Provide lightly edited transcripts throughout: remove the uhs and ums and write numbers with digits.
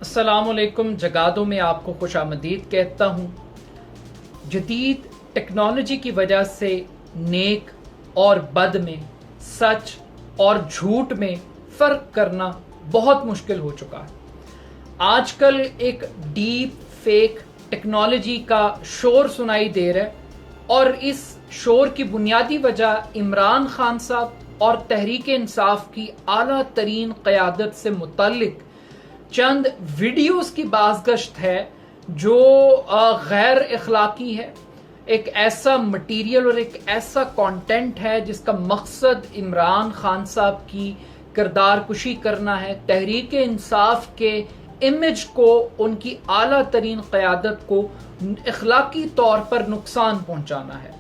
السلام علیکم، جگادوں میں آپ کو خوش آمدید کہتا ہوں۔ جدید ٹیکنالوجی کی وجہ سے نیک اور بد میں، سچ اور جھوٹ میں فرق کرنا بہت مشکل ہو چکا ہے۔ آج کل ایک ڈیپ فیک ٹیکنالوجی کا شور سنائی دے رہا ہے اور اس شور کی بنیادی وجہ عمران خان صاحب اور تحریک انصاف کی اعلیٰ ترین قیادت سے متعلق چند ویڈیوز کی بازگشت ہے جو غیر اخلاقی ہے۔ ایک ایسا مٹیریل اور ایک ایسا کانٹینٹ ہے جس کا مقصد عمران خان صاحب کی کردار کشی کرنا ہے، تحریک انصاف کے امیج کو، ان کی اعلیٰ ترین قیادت کو اخلاقی طور پر نقصان پہنچانا ہے۔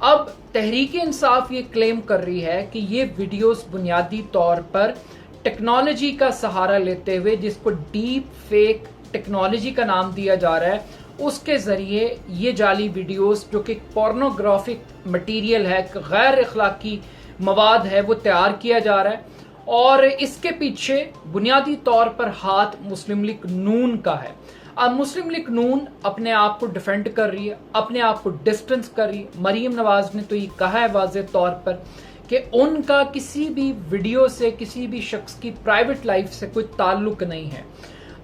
اب تحریک انصاف یہ کلیم کر رہی ہے کہ یہ ویڈیوز بنیادی طور پر ٹیکنالوجی کا سہارا لیتے ہوئے، جس کو ڈیپ فیک ٹیکنالوجی کا نام دیا جا رہا ہے، اس کے ذریعے یہ جعلی ویڈیوز جو کہ پورنوگرافک مٹیریل ہے، غیر اخلاقی مواد ہے، وہ تیار کیا جا رہا ہے اور اس کے پیچھے بنیادی طور پر ہاتھ مسلم لیگ نون کا ہے۔ اب مسلم لیگ نون اپنے آپ کو ڈیفینڈ کر رہی ہے، اپنے آپ کو ڈسٹنس کر رہی ہے۔ مریم نواز نے تو یہ کہا ہے واضح طور پر کہ ان کا کسی بھی ویڈیو سے، کسی بھی شخص کی پرائیویٹ لائف سے کوئی تعلق نہیں ہے۔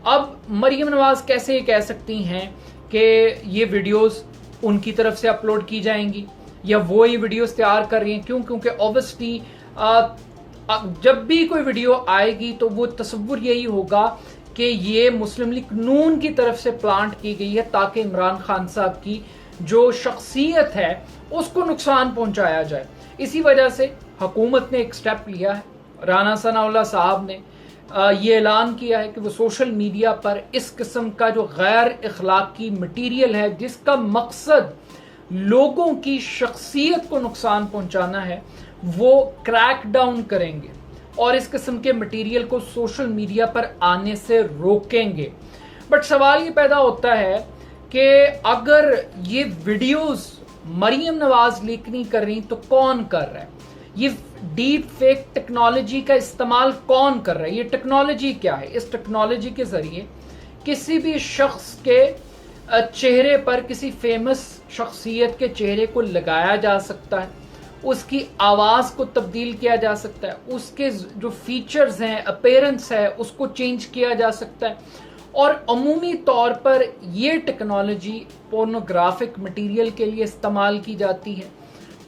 اب مریم نواز کیسے یہ کہہ سکتی ہیں کہ یہ ویڈیوز ان کی طرف سے اپلوڈ کی جائیں گی یا وہ یہ ویڈیوز تیار کر رہی ہیں؟ کیونکہ اوبویسلی جب بھی کوئی ویڈیو آئے گی تو وہ تصور یہی ہوگا کہ یہ مسلم لیگ نون کی طرف سے پلانٹ کی گئی ہے تاکہ عمران خان صاحب کی جو شخصیت ہے اس کو نقصان پہنچایا جائے۔ اسی وجہ سے حکومت نے ایک سٹیپ لیا ہے۔ رانا ثناء اللہ صاحب نے یہ اعلان کیا ہے کہ وہ سوشل میڈیا پر اس قسم کا جو غیر اخلاقی مٹیریل ہے جس کا مقصد لوگوں کی شخصیت کو نقصان پہنچانا ہے، وہ کریک ڈاؤن کریں گے اور اس قسم کے مٹیریل کو سوشل میڈیا پر آنے سے روکیں گے۔ بٹ سوال یہ پیدا ہوتا ہے کہ اگر یہ ویڈیوز مریم نواز لیک نہیں کر رہی تو کون کر رہا ہے؟ یہ ڈیپ فیک ٹیکنالوجی کا استعمال کون کر رہا ہے؟ یہ ٹیکنالوجی کیا ہے؟ اس ٹیکنالوجی کے ذریعے کسی بھی شخص کے چہرے پر، کسی فیمس شخصیت کے چہرے کو لگایا جا سکتا ہے، اس کی آواز کو تبدیل کیا جا سکتا ہے، اس کے جو فیچرز ہیں، اپیرنس ہے، اس کو چینج کیا جا سکتا ہے۔ اور عمومی طور پر یہ ٹیکنالوجی پورنوگرافک مٹیریل کے لیے استعمال کی جاتی ہے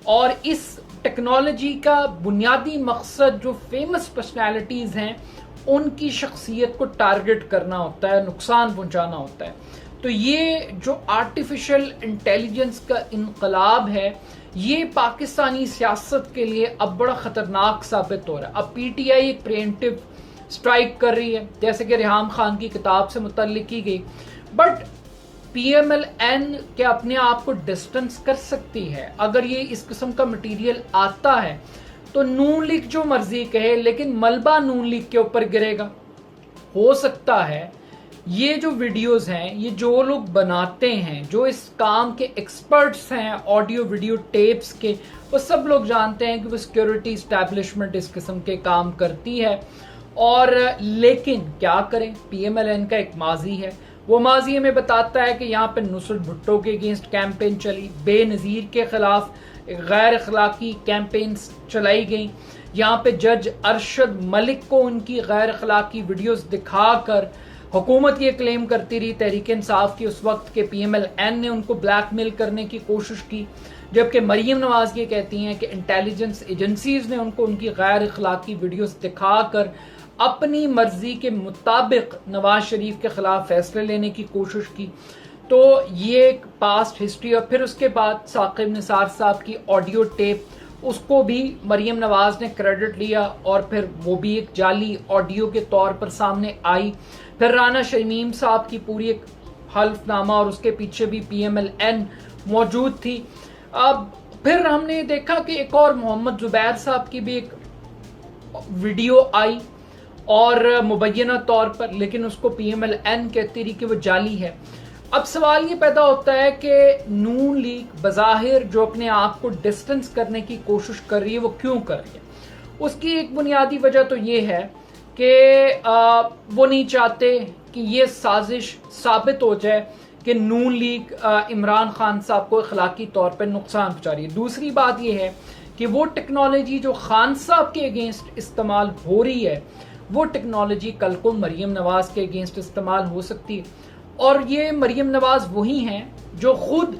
اور اس ٹیکنالوجی کا بنیادی مقصد جو فیمس پرسنالٹیز ہیں ان کی شخصیت کو ٹارگٹ کرنا ہوتا ہے، نقصان پہنچانا ہوتا ہے۔ تو یہ جو آرٹیفیشل انٹیلیجنس کا انقلاب ہے، یہ پاکستانی سیاست کے لیے اب بڑا خطرناک ثابت ہو رہا ہے۔ اب پی ٹی آئی ایک پریمپٹیو سٹرائک کر رہی ہے، جیسے کہ ریحام خان کی کتاب سے متعلق کی گئی، but P M L N کیا اپنے آپ کو ڈسٹنس کر سکتی ہے؟ اگر یہ اس قسم کا مٹیریل آتا ہے تو نون لیگ جو مرضی کہے لیکن ملبہ نون لیگ کے اوپر گرے گا۔ ہو سکتا ہے یہ جو ویڈیوز ہیں، یہ جو لوگ بناتے ہیں، جو اس کام کے ایکسپرٹس ہیں آڈیو ویڈیو ٹیپس کے، وہ سب لوگ جانتے ہیں کہ وہ سیکیورٹی اسٹیبلشمنٹ اس قسم کے کام کرتی ہے۔ اور لیکن کیا کریں، پی ایم ایل این کا ایک ماضی ہے، وہ ماضی ہمیں بتاتا ہے کہ یہاں پہ نصرت بھٹو کے اگینسٹ کیمپین چلی، بے نظیر کے خلاف غیر اخلاقی کیمپینز چلائی گئیں، یہاں پہ جج ارشد ملک کو ان کی غیر اخلاقی ویڈیوز دکھا کر حکومت یہ کلیم کرتی رہی، تحریک انصاف کی اس وقت کے پی ایم ایل این نے ان کو بلیک میل کرنے کی کوشش کی، جبکہ مریم نواز یہ کہتی ہیں کہ انٹیلیجنس ایجنسیز نے ان کو ان کی غیر اخلاقی ویڈیوز دکھا کر اپنی مرضی کے مطابق نواز شریف کے خلاف فیصلے لینے کی کوشش کی۔ تو یہ ایک پاسٹ ہسٹری۔ اور پھر اس کے بعد ثاقب نثار صاحب کی آڈیو ٹیپ، اس کو بھی مریم نواز نے کریڈٹ لیا اور پھر وہ بھی ایک جعلی آڈیو کے طور پر سامنے آئی۔ پھر رانا شمیم صاحب کی پوری ایک حلف نامہ اور اس کے پیچھے بھی پی ایم ایل این موجود تھی۔ اب پھر ہم نے دیکھا کہ ایک اور محمد زبیر صاحب کی بھی ایک ویڈیو آئی اور مبینہ طور پر، لیکن اس کو پی ایم ایل این کہتی رہی کہ وہ جعلی ہے۔ اب سوال یہ پیدا ہوتا ہے کہ نون لیگ بظاہر جو اپنے آپ کو ڈسٹنس کرنے کی کوشش کر رہی ہے، وہ کیوں کر رہی ہے؟ اس کی ایک بنیادی وجہ تو یہ ہے کہ وہ نہیں چاہتے کہ یہ سازش ثابت ہو جائے کہ نون لیگ عمران خان صاحب کو اخلاقی طور پر نقصان پہنچا رہی ہے۔ دوسری بات یہ ہے کہ وہ ٹیکنالوجی جو خان صاحب کے اگینسٹ استعمال ہو رہی ہے وہ ٹیکنالوجی کل کو مریم نواز کے اگینسٹ استعمال ہو سکتی ہے، اور یہ مریم نواز وہی ہیں جو خود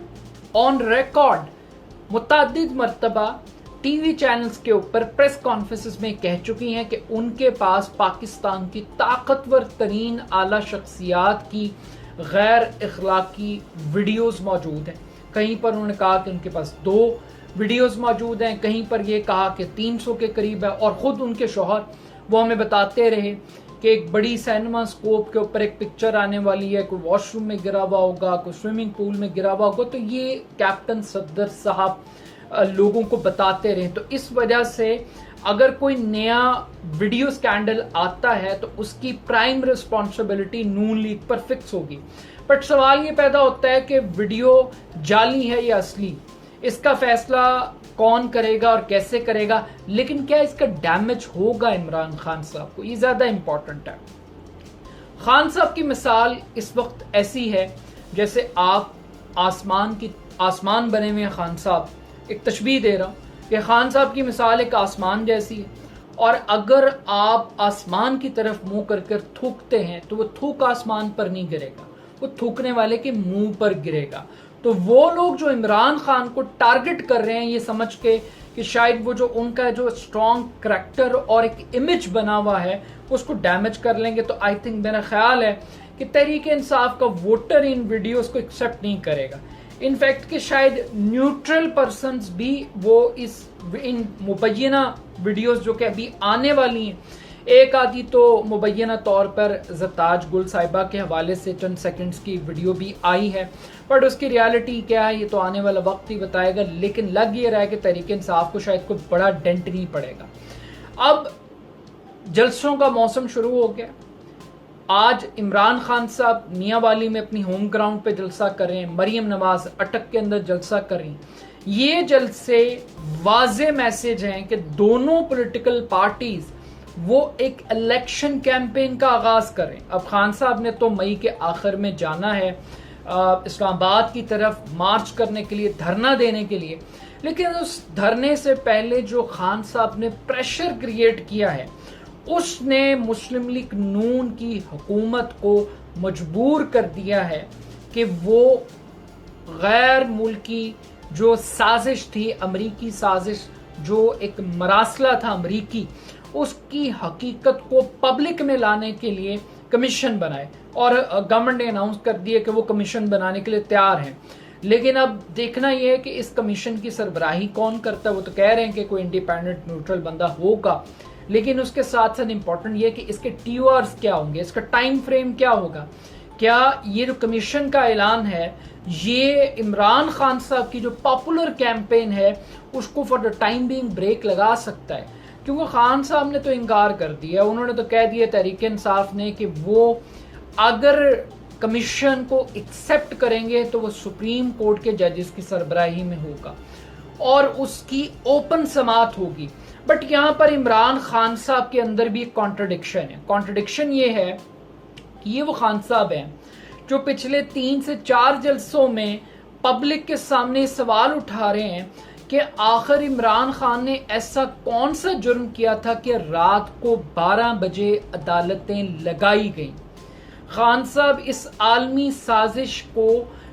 آن ریکارڈ متعدد مرتبہ ٹی وی چینلز کے اوپر پریس کانفرنسز میں کہہ چکی ہیں کہ ان کے پاس پاکستان کی طاقتور ترین اعلیٰ شخصیات کی غیر اخلاقی ویڈیوز موجود ہیں۔ کہیں پر انہوں نے کہا کہ ان کے پاس 2 ویڈیوز موجود ہیں، کہیں پر یہ کہا کہ 300 کے قریب ہے، اور خود ان کے شوہر وہ ہمیں بتاتے رہے کہ ایک بڑی سینما اسکوپ کے اوپر ایک پکچر آنے والی ہے، کوئی واش روم میں گرا ہوا ہوگا، کوئی سوئمنگ پول میں گرا ہوا ہوگا، تو یہ کیپٹن صدر صاحب لوگوں کو بتاتے رہے۔ تو اس وجہ سے اگر کوئی نیا ویڈیو سکینڈل آتا ہے تو اس کی پرائم رسپانسبلٹی نون لیگ پر فکس ہوگی، بٹ سوال یہ پیدا ہوتا ہے کہ ویڈیو جعلی ہے یا اصلی، اس کا فیصلہ کون کرے گا اور کیسے کرے گا، لیکن کیا اس کا ڈیمیج ہوگا عمران خان صاحب کو، یہ زیادہ امپورٹنٹ ہے۔ خان صاحب کی مثال اس وقت ایسی ہے جیسے آپ آسمان بنے ہوئے خان صاحب، ایک تشبیہ دے رہا ہوں کہ خان صاحب کی مثال ایک آسمان جیسی ہے، اور اگر آپ آسمان کی طرف منہ کر کر تھوکتے ہیں تو وہ تھوک آسمان پر نہیں گرے گا، وہ تھوکنے والے کے منہ پر گرے گا۔ تو وہ لوگ جو عمران خان کو ٹارگٹ کر رہے ہیں یہ سمجھ کے کہ شاید وہ جو ان کا جو اسٹرانگ کریکٹر اور ایک امیج بنا ہوا ہے اس کو ڈیمیج کر لیں گے، تو آئی تھنک میرا خیال ہے کہ تحریک انصاف کا ووٹر ان ویڈیوز کو ایکسیپٹ نہیں کرے گا۔ انفیکٹ کہ شاید نیوٹرل پرسنز بھی وہ ان مبینہ ویڈیوز جو کہ ابھی آنے والی ہیں، ایک آدھی تو مبینہ طور پر زرتاج گل صاحبہ کے حوالے سے چند سیکنڈز کی ویڈیو بھی آئی ہے، بٹ اس کی ریالٹی کیا ہے یہ تو آنے والا وقت ہی بتائے گا، لیکن لگ یہ رہا ہے کہ تحریک انصاف کو شاید کوئی بڑا ڈنٹ نہیں پڑے گا۔ اب جلسوں کا موسم شروع ہو گیا۔ آج عمران خان صاحب میاں والی میں اپنی ہوم گراؤنڈ پہ جلسہ کر رہے ہیں، مریم نواز اٹک کے اندر جلسہ کر رہی ہیں۔ یہ جلسے واضح میسج ہیں کہ دونوں پولیٹیکل پارٹیز وہ ایک الیکشن کیمپین کا آغاز کریں۔ اب خان صاحب نے تو مئی کے آخر میں جانا ہے اسلام آباد کی طرف مارچ کرنے کے لیے، دھرنا دینے کے لیے، لیکن اس دھرنے سے پہلے جو خان صاحب نے پریشر کریٹ کیا ہے اس نے مسلم لیگ نون کی حکومت کو مجبور کر دیا ہے کہ وہ غیر ملکی جو سازش تھی، امریکی سازش جو ایک مراسلہ تھا امریکی، اس کی حقیقت کو پبلک میں لانے کے لیے کمیشن بنائے، اور گورنمنٹ نے اناؤنس کر دیا کہ وہ کمیشن بنانے کے لیے تیار ہیں۔ لیکن اب دیکھنا یہ ہے کہ اس کمیشن کی سربراہی کون کرتا ہے۔ وہ تو کہہ رہے ہیں کہ کوئی انڈیپینڈنٹ نیوٹرل بندہ ہوگا، لیکن اس کے ساتھ ساتھ امپورٹنٹ یہ کہ اس کے ٹی آرز کیا ہوں گے، اس کا ٹائم فریم کیا ہوگا۔ کیا یہ جو کمیشن کا اعلان ہے یہ عمران خان صاحب کی جو پاپولر کیمپین ہے اس کو for the time being break لگا سکتا ہے؟ کیونکہ خان صاحب نے تو انکار کر دیا، انہوں نے تو کہہ دیا تحریک انصاف نے کہ وہ اگر کمیشن کو ایکسیپٹ کریں گے تو وہ سپریم کورٹ کے ججز کی سربراہی میں ہوگا اور اس کی اوپن سماعت ہوگی۔ بٹ یہاں پر عمران خان صاحب کے اندر بھی ایک کانٹرڈکشن ہے۔ کانٹرڈکشن یہ ہے کہ یہ وہ خان صاحب ہیں جو پچھلے 3 سے 4 جلسوں میں پبلک کے سامنے سوال اٹھا رہے ہیں کہ آخر عمران خان نے ایسا کون سا جرم کیا تھا کہ رات کو 12 بجے عدالتیں لگائی گئیں۔ خان صاحب اس عالمی سازش کو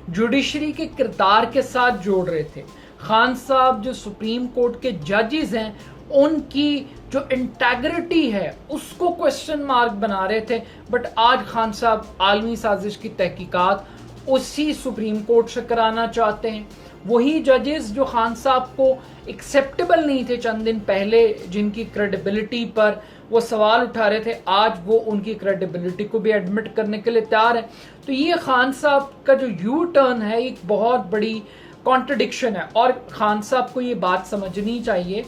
جوڈیشری کے کردار کے ساتھ جوڑ رہے تھے۔ خان صاحب جو سپریم کورٹ کے ججز ہیں ان کی جو انٹیگریٹی ہے اس کو کوسچن مارک بنا رہے تھے، بٹ آج خان صاحب عالمی سازش کی تحقیقات اسی سپریم کورٹ سے کرانا چاہتے ہیں۔ وہی ججز جو خان صاحب کو ایکسیپٹیبل نہیں تھے چند دن پہلے، جن کی کریڈیبلٹی پر وہ سوال اٹھا رہے تھے، آج وہ ان کی کریڈیبلٹی کو بھی ایڈمٹ کرنے کے لیے تیار ہے۔ تو یہ خان صاحب کا جو یو ٹرن ہے ایک بہت بڑی کانٹرڈکشن ہے، اور خان صاحب کو یہ بات سمجھنی چاہیے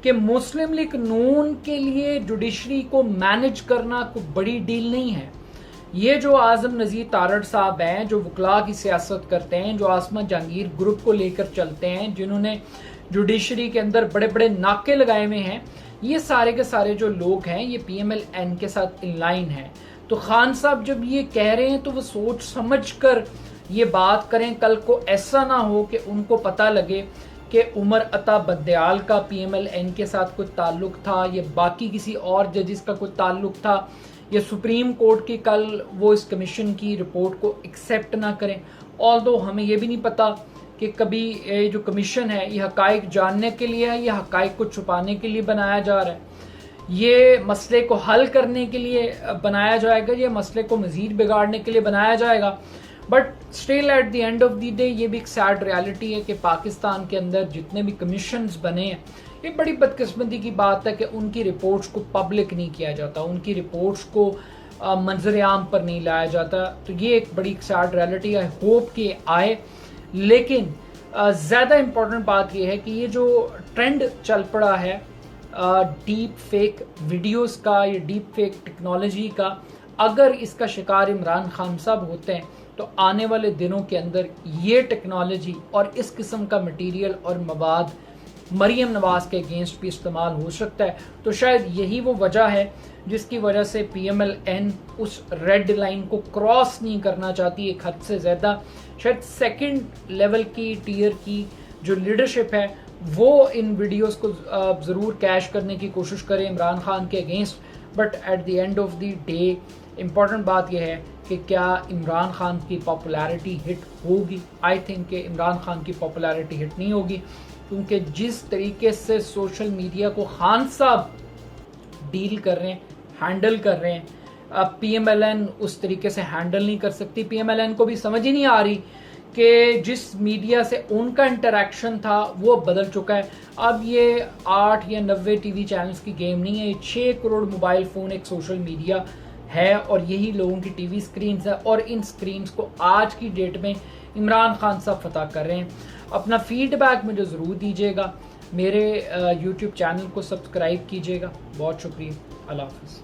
کہ مسلم لیگ نون کے لیے جوڈیشری کو مینج کرنا کوئی بڑی ڈیل نہیں ہے۔ یہ جو اعظم نذیر تارڑ صاحب ہیں جو وکلاء کی سیاست کرتے ہیں، جو عاصمہ جہانگیر گروپ کو لے کر چلتے ہیں، جنہوں نے جوڈیشری کے اندر بڑے بڑے ناکے لگائے ہوئے ہیں، یہ سارے کے سارے جو لوگ ہیں یہ پی ایم ایل این کے ساتھ ان لائن ہیں۔ تو خان صاحب جب یہ کہہ رہے ہیں تو وہ سوچ سمجھ کر یہ بات کریں، کل کو ایسا نہ ہو کہ ان کو پتہ لگے کہ عمر عطا بدیال کا پی ایم ایل این کے ساتھ کوئی تعلق تھا، یا باقی کسی اور ججز کا کوئی تعلق تھا، یا سپریم کورٹ کی کل وہ اس کمیشن کی رپورٹ کو ایکسیپٹ نہ کریں۔ آلدو ہمیں یہ بھی نہیں پتا کہ کبھی یہ جو کمیشن ہے یہ حقائق جاننے کے لیے ہے یا حقائق کو چھپانے کے لیے بنایا جا رہا ہے، یہ مسئلے کو حل کرنے کے لیے بنایا جائے گا، یہ مسئلے کو مزید بگاڑنے کے لیے بنایا جائے گا۔ But still at the end of the day یہ بھی ایک سیڈ ریالٹی ہے کہ پاکستان کے اندر جتنے بھی کمیشنز بنے ہیں، یہ بڑی بدقسمتی کی بات ہے کہ ان کی رپورٹس کو پبلک نہیں کیا جاتا، ان کی رپورٹس کو منظر عام پر نہیں لایا جاتا۔ تو یہ ایک بڑی سیڈ ریالٹی ہے، ہوپ کہ آئے۔ لیکن زیادہ امپورٹنٹ بات یہ ہے کہ یہ جو ٹرینڈ چل پڑا ہے ڈیپ فیک ویڈیوز کا، یا ڈیپ فیک ٹیکنالوجی کا، اگر اس کا شکار عمران خان صاحب ہوتے ہیں تو آنے والے دنوں کے اندر یہ ٹیکنالوجی اور اس قسم کا مٹیریل اور مواد مریم نواز کے اگینسٹ بھی استعمال ہو سکتا ہے۔ تو شاید یہی وہ وجہ ہے جس کی وجہ سے پی ایم ایل این اس ریڈ لائن کو کراس نہیں کرنا چاہتی ایک حد سے زیادہ۔ شاید سیکنڈ لیول کی ٹیئر کی جو لیڈرشپ ہے وہ ان ویڈیوز کو ضرور کیش کرنے کی کوشش کرے عمران خان کے against, but at the end of the day important بات یہ ہے کہ کیا عمران خان کی پاپولیرٹی ہٹ ہوگی؟ آئی تھنک کہ عمران خان کی پاپولیرٹی ہٹ نہیں ہوگی، کیونکہ جس طریقے سے سوشل میڈیا کو خان صاحب ڈیل کر رہے ہیں، ہینڈل کر رہے ہیں، پی ایم ایل این اس طریقے سے ہینڈل نہیں کر سکتی۔ پی ایم ایل این کو بھی سمجھ ہی نہیں آ رہی کہ جس میڈیا سے ان کا انٹریکشن تھا وہ بدل چکا ہے۔ اب یہ 8 یا 90 ٹی وی چینلز کی گیم نہیں ہے، یہ 6 کروڑ موبائل فون ایک سوشل میڈیا ہے، اور یہی لوگوں کی ٹی وی سکرینز ہے، اور ان سکرینز کو آج کی ڈیٹ میں عمران خان صاحب فتح کر رہے ہیں۔ اپنا فیڈ بیک مجھے ضرور دیجیے گا، میرے یوٹیوب چینل کو سبسکرائب کیجیے گا۔ بہت شکریہ، اللہ حافظ۔